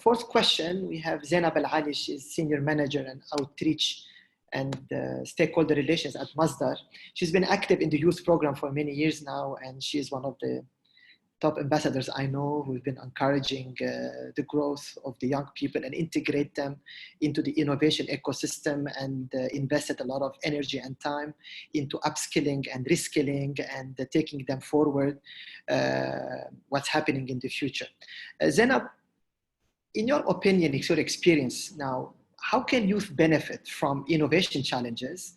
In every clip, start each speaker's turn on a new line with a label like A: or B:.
A: fourth question, we have Zainab Al Ali. She's Senior Manager and Outreach and Stakeholder Relations at Masdar. She's been active in the youth program for many years now, and she is one of the top ambassadors I know who've been encouraging the growth of the young people and integrate them into the innovation ecosystem, and invested a lot of energy and time into upskilling and reskilling and taking them forward what's happening in the future. Zainab, in your opinion, your experience now, how can youth benefit from innovation challenges?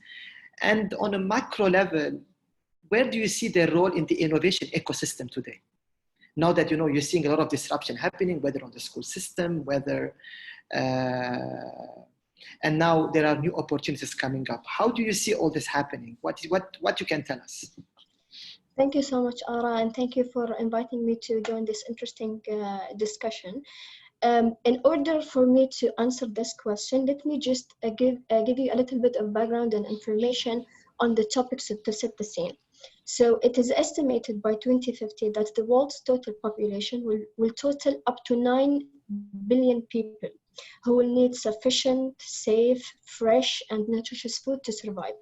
A: And on a macro level, where do you see their role in the innovation ecosystem today? Now that you're seeing a lot of disruption happening, whether on the school system, whether, and now there are new opportunities coming up. How do you see all this happening? What you can tell us?
B: Thank you so much, Ara, and thank you for inviting me to join this interesting discussion. In order for me to answer this question, let me just give you a little bit of background and information on the topics to set the scene. So it is estimated by 2050 that the world's total population will total up to 9 billion people who will need sufficient, safe, fresh, and nutritious food to survive.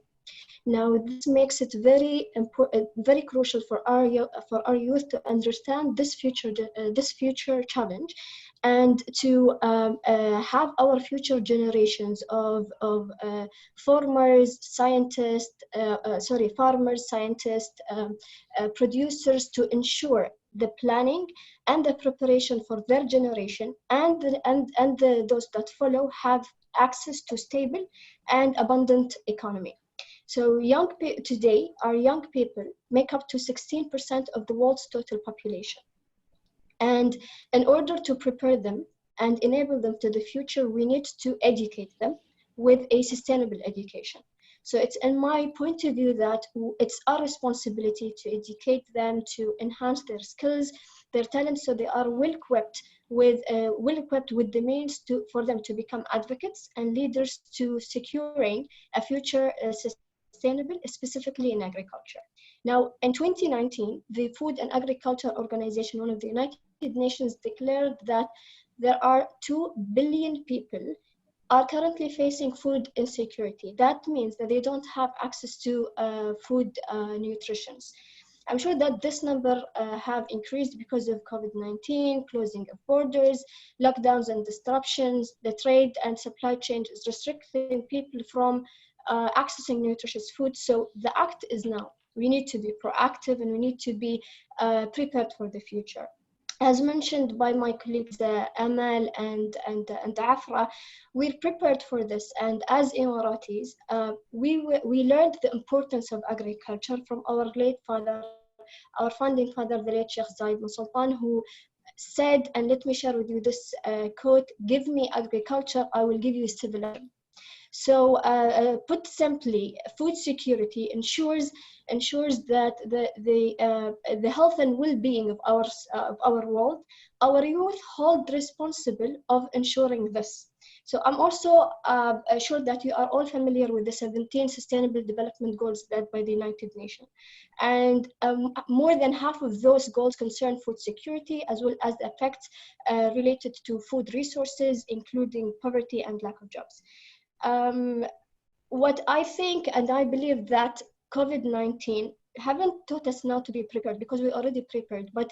B: Now, this makes it very important, very crucial for our youth to understand this future challenge, and to have our future generations of farmers, scientists, producers, to ensure the planning and the preparation for their generation and those that follow have access to stable and abundant economy. So today, our young people make up to 16% of the world's total population. And in order to prepare them and enable them to the future, we need to educate them with a sustainable education. So it's in my point of view that it's our responsibility to educate them, to enhance their skills, their talents, so they are well equipped with the means for them to become advocates and leaders to securing a future sustainable, specifically in agriculture. Now, in 2019, the Food and Agriculture Organization, one of the United Nations, declared that there are 2 billion people are currently facing food insecurity. That means that they don't have access to food nutrition. I'm sure that this number have increased because of COVID-19, closing of borders, lockdowns and disruptions. The trade and supply chain is restricting people from accessing nutritious food. So the act is now. We need to be proactive, and we need to be prepared for the future. As mentioned by my colleagues Amal and Afra, we're prepared for this. And as Emiratis, we learned the importance of agriculture from our late father, our founding father, the late Sheikh Zayed bin Sultan, who said, and let me share with you this quote: "Give me agriculture, I will give you civilization." So, put simply, food security ensures that the health and well-being of our world. Our youth hold responsible of ensuring this. So I'm also sure that you are all familiar with the 17 Sustainable Development Goals led by the United Nations. And more than half of those goals concern food security, as well as the effects related to food resources, including poverty and lack of jobs. What I think, and I believe, that COVID-19 haven't taught us now to be prepared, because we're already prepared, but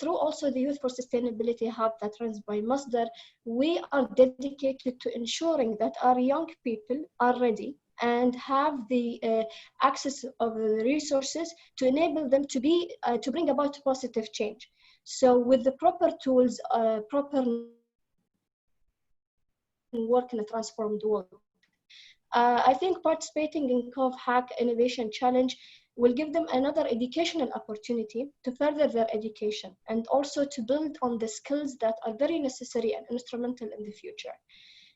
B: through also the Youth for Sustainability Hub that runs by Masdar, we are dedicated to ensuring that our young people are ready and have the access of the resources to enable them to bring about positive change. So with the proper tools, proper work in a transformed world. I think participating in CovHack Innovation Challenge will give them another educational opportunity to further their education, and also to build on the skills that are very necessary and instrumental in the future.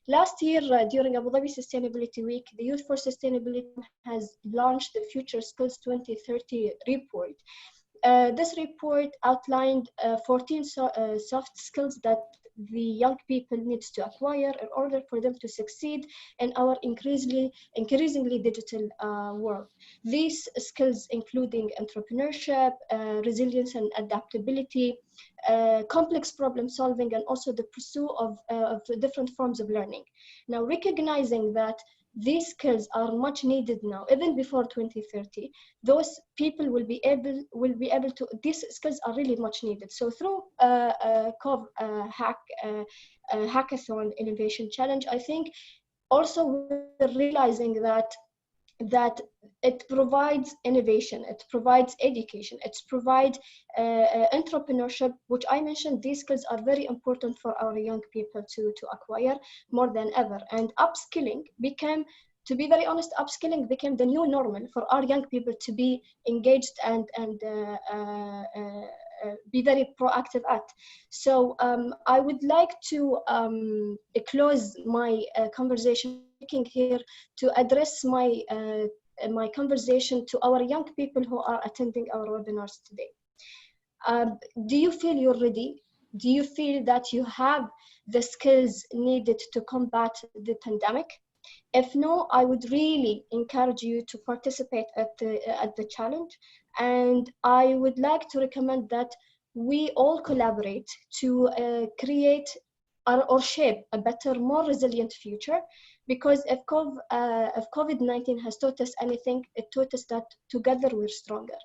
B: Last year, during Abu Dhabi Sustainability Week, the Youth for Sustainability has launched the Future Skills 2030 report. This report outlined 14 soft skills that the young people needs to acquire in order for them to succeed in our increasingly digital world. These skills including entrepreneurship, resilience and adaptability, complex problem solving, and also the pursuit of different forms of learning. Now, recognizing that these skills are much needed now, even before 2030, those people will be able to, these skills are really much needed. So through CovHack Hackathon Innovation Challenge, I think also we're realizing that it provides innovation, it provides education, it provides entrepreneurship, which I mentioned. These skills are very important for our young people to acquire more than ever. And upskilling became, to be very honest, upskilling became the new normal for our young people to be engaged and be very proactive at. So I would like to close my conversation here to address my conversation to our young people who are attending our webinars today. Do you feel you're ready? Do you feel that you have the skills needed to combat the pandemic? If no, I would really encourage you to participate at the challenge. And I would like to recommend that we all collaborate to create or shape a better, more resilient future. Because if COVID-19 has taught us anything, it taught us that together we're stronger.